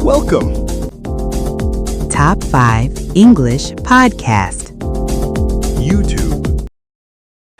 Welcome. Top 5 English Podcast. YouTube.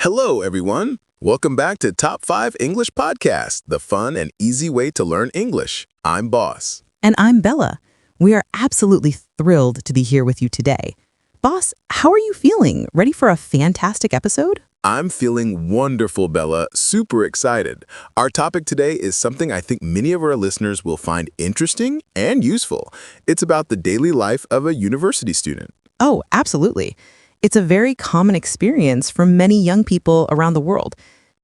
Hello, everyone. Welcome back to Top 5 English Podcast, the fun and easy way to learn English. I'm Boss. And I'm Bella. We are absolutely thrilled to be here with you today. Boss, how are you feeling? Ready for a fantastic episode? I'm feeling wonderful, Bella. Super excited. Our topic today is something I think many of our listeners will find interesting and useful. It's about the daily life of a university student. Oh, absolutely. It's a very common experience for many young people around the world.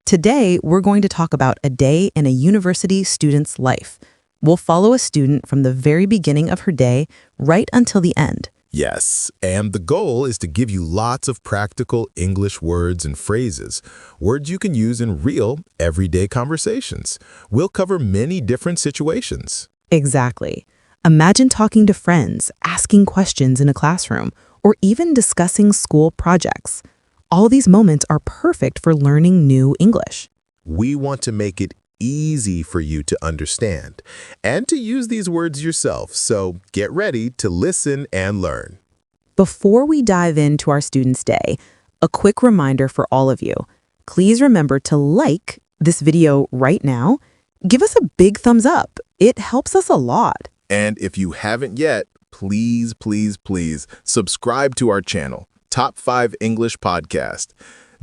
Today, we're going to talk about a day in a university student's life. We'll follow a student from the very beginning of her day right until the end. Yes, and the goal is to give you lots of practical English words and phrases, words you can use in real, everyday conversations. We'll cover many different situations. Exactly. Imagine talking to friends, asking questions in a classroom, or even discussing school projects. All these moments are perfect for learning new English. We want to make it easy for you to understand and to use these words yourself, so get ready to listen and learn. Before we dive into our student's day, a quick reminder for all of you. Please remember to like this video right now. Give us a big thumbs up. It helps us a lot. And if you haven't yet, please subscribe to our channel, Top 5 English Podcast.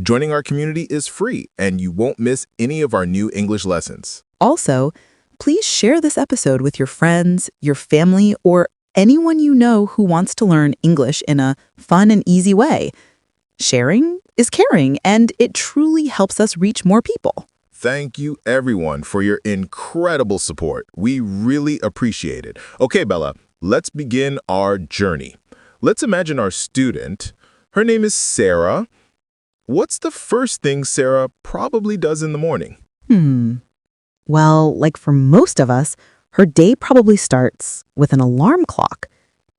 Joining our community is free, and you won't miss any of our new English lessons. Also, please share this episode with your friends, your family, or anyone you know who wants to learn English in a fun and easy way. Sharing is caring, and it truly helps us reach more people. Thank you, everyone, for your incredible support. We really appreciate it. Okay, Bella, let's begin our journey. Let's imagine our student. Her name is Sarah. What's the first thing Sarah probably does in the morning? Well, like for most of us, her day probably starts with an alarm clock.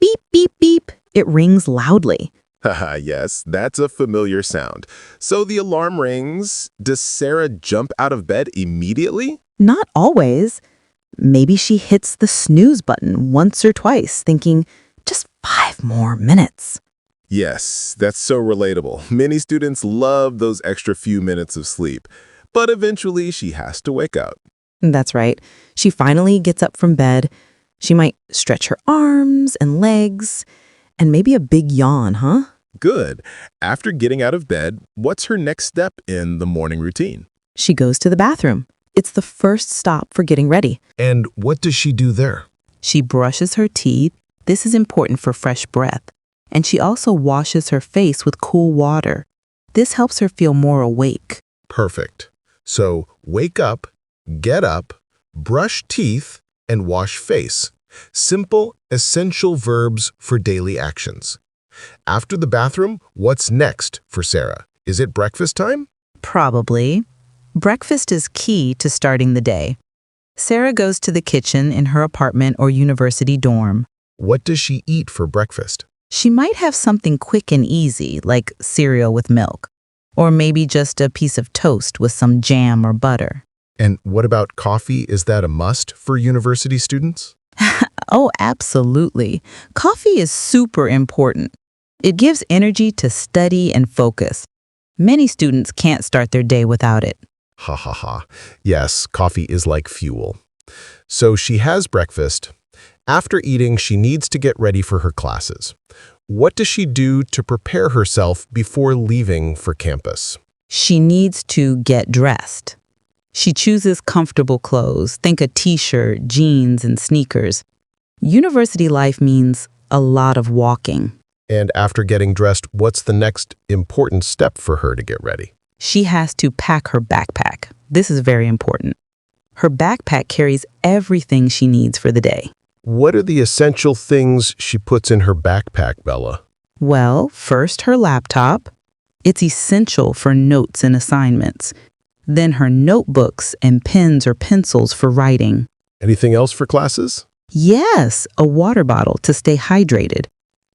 Beep, beep, beep. It rings loudly. Haha, yes, that's a familiar sound. So the alarm rings. Does Sarah jump out of bed immediately? Not always. Maybe she hits the snooze button once or twice, thinking, just 5 more minutes. Yes, that's so relatable. Many students love those extra few minutes of sleep, but eventually she has to wake up. That's right. She finally gets up from bed. She might stretch her arms and legs, and maybe a big yawn, huh? Good. After getting out of bed, what's her next step in the morning routine? She goes to the bathroom. It's the first stop for getting ready. And what does she do there? She brushes her teeth. This is important for fresh breath. And she also washes her face with cool water. This helps her feel more awake. Perfect. So wake up, get up, brush teeth, and wash face. Simple, essential verbs for daily actions. After the bathroom, what's next for Sarah? Is it breakfast time? Probably. Breakfast is key to starting the day. Sarah goes to the kitchen in her apartment or university dorm. What does she eat for breakfast? She might have something quick and easy, like cereal with milk, or maybe just a piece of toast with some jam or butter. And what about coffee? Is that a must for university students? Oh, absolutely. Coffee is super important. It gives energy to study and focus. Many students can't start their day without it. Ha ha ha. Yes, coffee is like fuel. So she has breakfast. After eating, she needs to get ready for her classes. What does she do to prepare herself before leaving for campus? She needs to get dressed. She chooses comfortable clothes. Think a t-shirt, jeans, and sneakers. University life means a lot of walking. And after getting dressed, what's the next important step for her to get ready? She has to pack her backpack. This is very important. Her backpack carries everything she needs for the day. What are the essential things she puts in her backpack, Bella? Well, first her laptop. It's essential for notes and assignments. Then her notebooks and pens or pencils for writing. Anything else for classes? Yes, a water bottle to stay hydrated.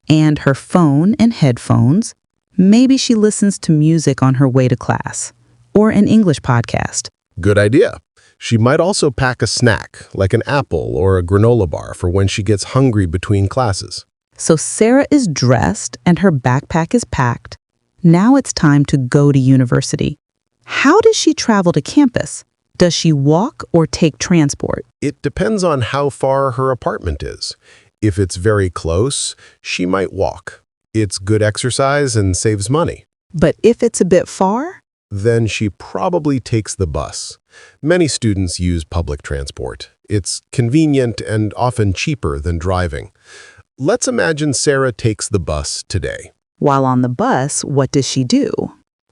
And her phone and headphones. Maybe she listens to music on her way to class. Or an English podcast. Good idea. She might also pack a snack, like an apple or a granola bar, for when she gets hungry between classes. So Sarah is dressed and her backpack is packed. Now it's time to go to university. How does she travel to campus? Does she walk or take transport? It depends on how far her apartment is. If it's very close, she might walk. It's good exercise and saves money. But if it's a bit far? Then she probably takes the bus. Many students use public transport. It's convenient and often cheaper than driving. Let's imagine Sarah takes the bus today. While on the bus, what does she do?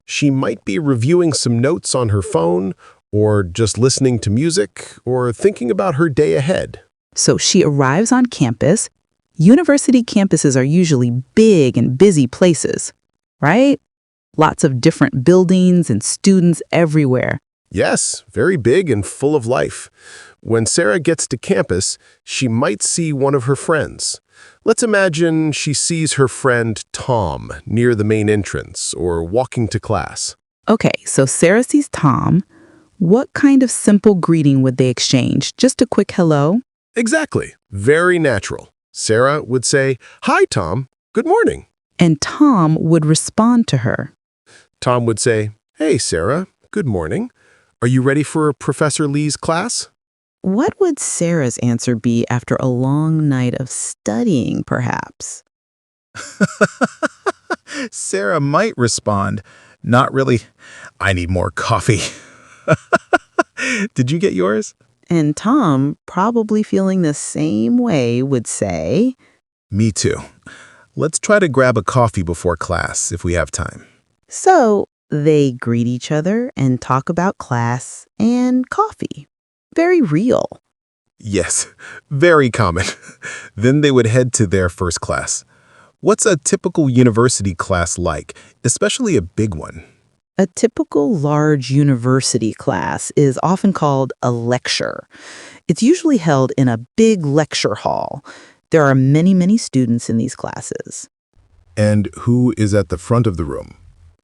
She might be reviewing some notes on her phone, or just listening to music, or thinking about her day ahead. So she arrives on campus. University campuses are usually big and busy places, right? Lots of different buildings and students everywhere. Yes, very big and full of life. When Sarah gets to campus, she might see one of her friends. Let's imagine she sees her friend Tom near the main entrance or walking to class. Okay, so Sarah sees Tom. What kind of simple greeting would they exchange? Just a quick hello? Exactly. Very natural. Sarah would say, "Hi, Tom. Good morning." And Tom would respond to her. Tom would say, "Hey, Sarah. Good morning. Are you ready for Professor Lee's class?" What would Sarah's answer be after a long night of studying, perhaps? Sarah might respond, "Not really. I need more coffee." Did you get yours? And Tom, probably feeling the same way, would say, Me too. Let's try to grab a coffee before class if we have time. So they greet each other and talk about class and coffee. Very real. Yes, very common. Then they would head to their first class. What's a typical university class like, especially a big one? A typical large university class is often called a lecture. It's usually held in a big lecture hall. There are many students in these classes. And who is at the front of the room?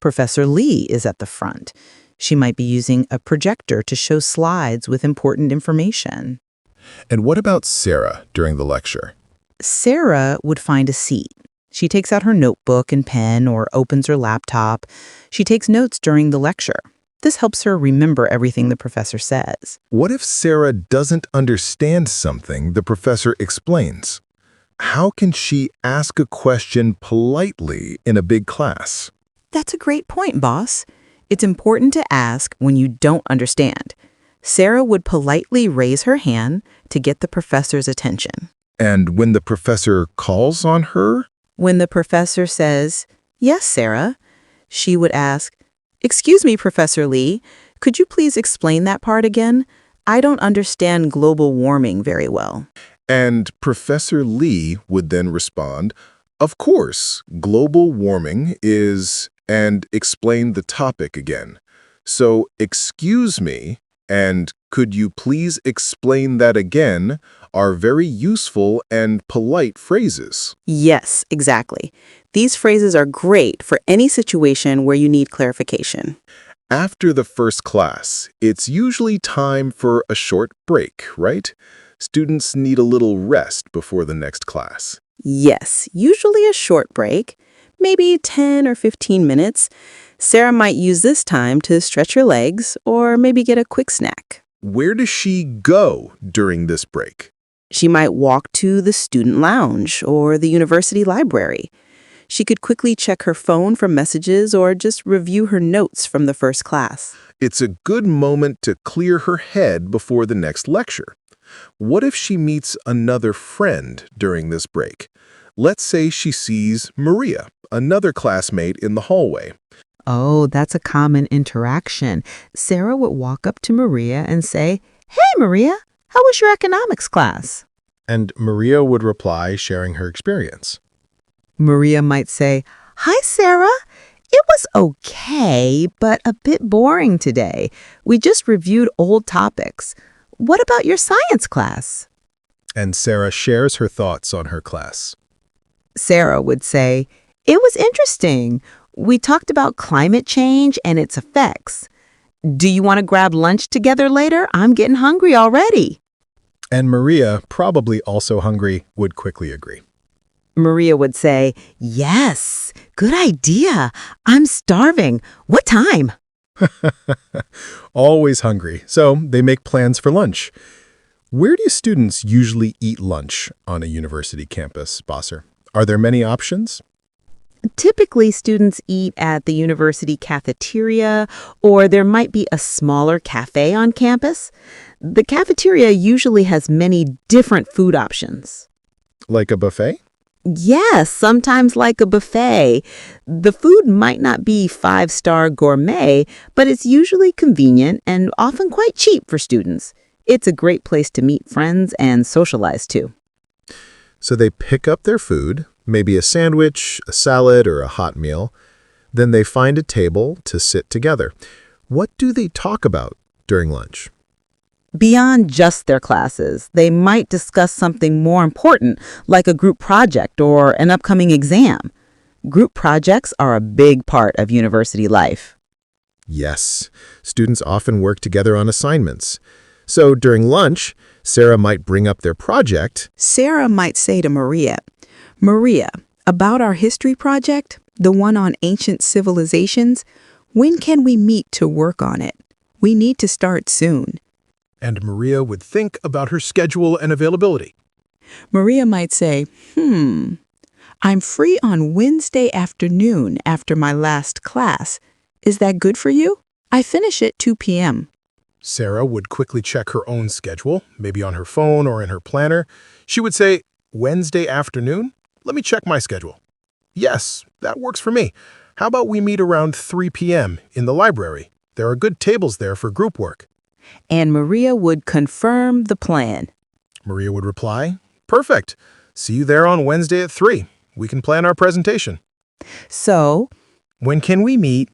Professor Lee is at the front. She might be using a projector to show slides with important information. And what about Sarah during the lecture? Sarah would find a seat. She takes out her notebook and pen or opens her laptop. She takes notes during the lecture. This helps her remember everything the professor says. What if Sarah doesn't understand something the professor explains? How can she ask a question politely in a big class? That's a great point, boss. It's important to ask when you don't understand. Sarah would politely raise her hand to get the professor's attention. And when the professor calls on her? When the professor says, "Yes, Sarah," she would ask, "Excuse me, Professor Lee, could you please explain that part again? I don't understand global warming very well." And Professor Lee would then respond, "Of course, global warming is," and explain the topic again. So, "excuse me," and "could you please explain that again," are very useful and polite phrases. Yes, exactly. These phrases are great for any situation where you need clarification. After the first class, it's usually time for a short break, right? Students need a little rest before the next class. Yes, usually a short break, maybe 10 or 15 minutes. Sarah might use this time to stretch her legs or maybe get a quick snack. Where does she go during this break? She might walk to the student lounge or the university library. She could quickly check her phone for messages or just review her notes from the first class. It's a good moment to clear her head before the next lecture. What if she meets another friend during this break? Let's say she sees Maria, another classmate in the hallway. Oh, that's a common interaction. Sarah would walk up to Maria and say, "Hey, Maria, how was your economics class?" And Maria would reply, sharing her experience. Maria might say, "Hi, Sarah. It was okay, but a bit boring today. We just reviewed old topics. What about your science class?" And Sarah shares her thoughts on her class. Sarah would say, "It was interesting. We talked about climate change and its effects." Do you want to grab lunch together later? I'm getting hungry already. And Maria, probably also hungry, would quickly agree. Maria would say, yes, good idea. I'm starving. What time? Always hungry, so they make plans for lunch. Where do students usually eat lunch on a university campus, Bosser? Are there many options? Typically, students eat at the university cafeteria, or there might be a smaller cafe on campus. The cafeteria usually has many different food options. Like a buffet? Yes, sometimes like a buffet. The food might not be five-star gourmet, but it's usually convenient and often quite cheap for students. It's a great place to meet friends and socialize too. So they pick up their food, maybe a sandwich, a salad, or a hot meal. Then they find a table to sit together. What do they talk about during lunch? Beyond just their classes, they might discuss something more important, like a group project or an upcoming exam. Group projects are a big part of university life. Yes, students often work together on assignments. So during lunch, Sarah might bring up their project. Sarah might say to Maria, Maria, about our history project, the one on ancient civilizations, when can we meet to work on it? We need to start soon. And Maria would think about her schedule and availability. Maria might say, I'm free on Wednesday afternoon after my last class. Is that good for you? I finish at 2 p.m. Sarah would quickly check her own schedule, maybe on her phone or in her planner. She would say, Wednesday afternoon? Let me check my schedule. Yes, that works for me. How about we meet around 3 p.m. in the library? There are good tables there for group work. And Maria would confirm the plan. Maria would reply, perfect. See you there on Wednesday at 3. We can plan our presentation. So, when can we meet?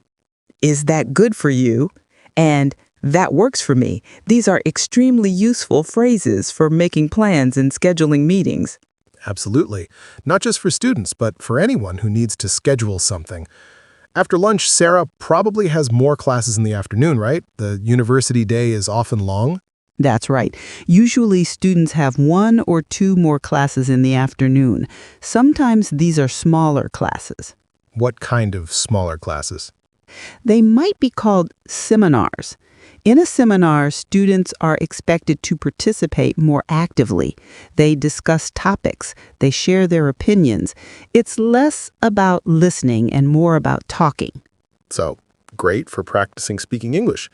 Is that good for you? And that works for me. These are extremely useful phrases for making plans and scheduling meetings. Absolutely. Not just for students, but for anyone who needs to schedule something. After lunch, Sarah probably has more classes in the afternoon, right? The university day is often long. That's right. Usually students have 1 or 2 more classes in the afternoon. Sometimes these are smaller classes. What kind of smaller classes? They might be called seminars. In a seminar, students are expected to participate more actively. They discuss topics. They share their opinions. It's less about listening and more about talking. So, great for practicing speaking English.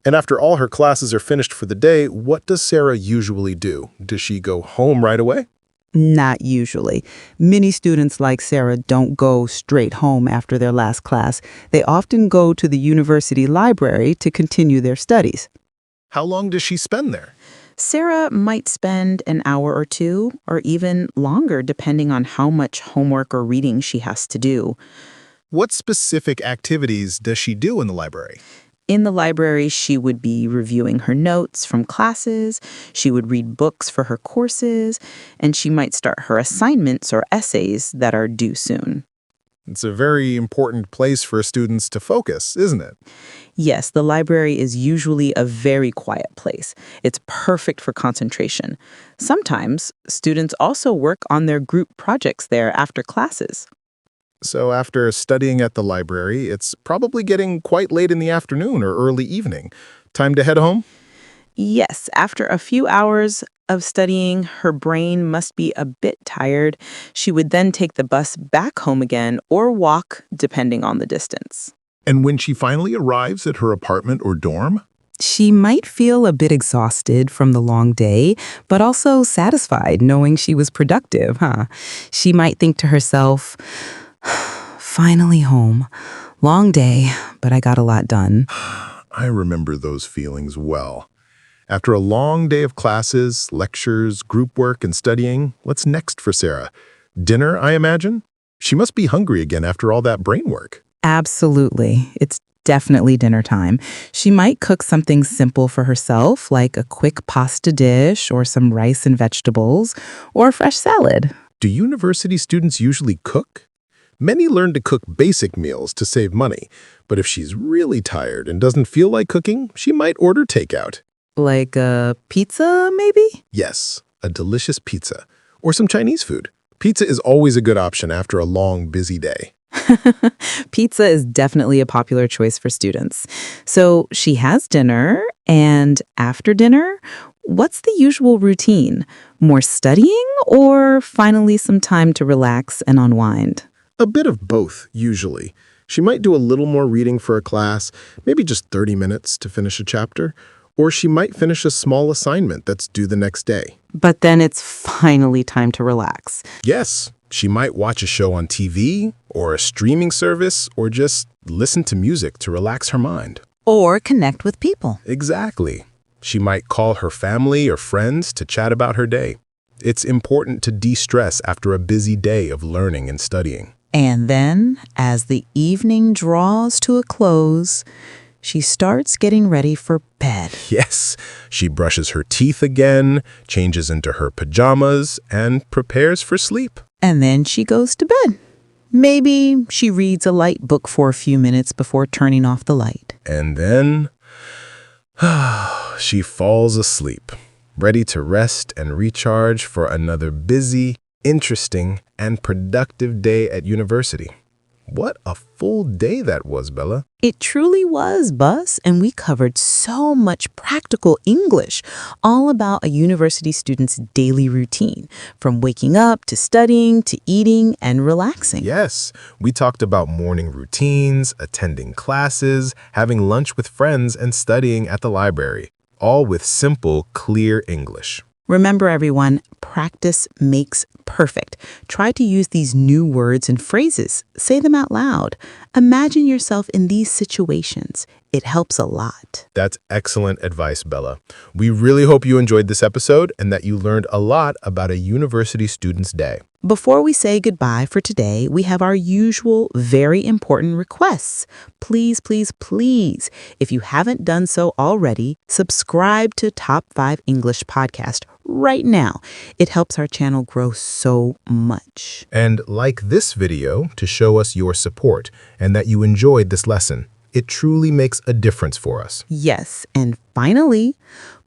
And after all her classes are finished for the day, what does Sarah usually do? Does she go home right away? Not usually. Many students like Sarah don't go straight home after their last class. They often go to the university library to continue their studies. How long does she spend there? Sarah might spend an hour or 2, or even longer, depending on how much homework or reading she has to do. What specific activities does she do in the library? In the library, she would be reviewing her notes from classes, she would read books for her courses, and she might start her assignments or essays that are due soon. It's a very important place for students to focus, isn't it? Yes, the library is usually a very quiet place. It's perfect for concentration. Sometimes, students also work on their group projects there after classes. So after studying at the library, it's probably getting quite late in the afternoon or early evening. Time to head home? Yes, after a few hours of studying, her brain must be a bit tired. She would then take the bus back home again or walk, depending on the distance. And when she finally arrives at her apartment or dorm? She might feel a bit exhausted from the long day, but also satisfied knowing she was productive, She might think to herself, finally home. Long day, but I got a lot done. I remember those feelings well. After a long day of classes, lectures, group work, and studying, what's next for Sarah? Dinner, I imagine? She must be hungry again after all that brain work. Absolutely. It's definitely dinner time. She might cook something simple for herself, like a quick pasta dish or some rice and vegetables, or a fresh salad. Do university students usually cook? Many learn to cook basic meals to save money, but if she's really tired and doesn't feel like cooking, she might order takeout. Like a pizza, maybe? Yes, a delicious pizza or some Chinese food. Pizza is always a good option after a long, busy day. Pizza is definitely a popular choice for students. So she has dinner, and after dinner, what's the usual routine? More studying or finally some time to relax and unwind? A bit of both, usually. She might do a little more reading for a class, maybe just 30 minutes to finish a chapter, or she might finish a small assignment that's due the next day. But then it's finally time to relax. Yes, she might watch a show on TV, or a streaming service, or just listen to music to relax her mind. Or connect with people. Exactly. She might call her family or friends to chat about her day. It's important to de-stress after a busy day of learning and studying. And then, as the evening draws to a close, she starts getting ready for bed. Yes, she brushes her teeth again, changes into her pajamas, and prepares for sleep. And then she goes to bed. Maybe she reads a light book for a few minutes before turning off the light. And then she falls asleep, ready to rest and recharge for another busy, interesting, and productive day at university. What a full day that was, Bella. It truly was, Buzz, and we covered so much practical English, all about a university student's daily routine, from waking up to studying to eating and relaxing. Yes, we talked about morning routines, attending classes, having lunch with friends, and studying at the library, all with simple, clear English. Remember, everyone, practice makes perfect. Try to use these new words and phrases. Say them out loud. Imagine yourself in these situations. It helps a lot. That's excellent advice, Bella. We really hope you enjoyed this episode and that you learned a lot about a university student's day. Before we say goodbye for today, we have our usual very important requests. Please, please, please, if you haven't done so already, subscribe to Top 5 English Podcast right now. It helps our channel grow so much. And like this video to show us your support and that you enjoyed this lesson. It truly makes a difference for us. Yes, and finally,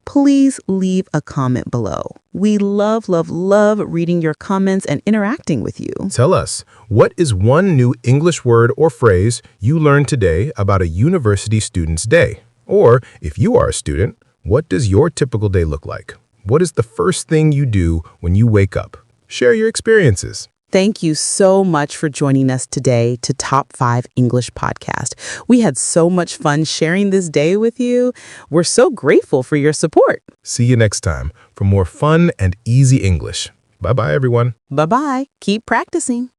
please leave a comment below. We love, love, love reading your comments and interacting with you. Tell us, what is one new English word or phrase you learned today about a university student's day? Or, if you are a student, what does your typical day look like? What is the first thing you do when you wake up? Share your experiences. Thank you so much for joining us today to Top 5 English Podcast. We had so much fun sharing this day with you. We're so grateful for your support. See you next time for more fun and easy English. Bye-bye, everyone. Bye-bye. Keep practicing.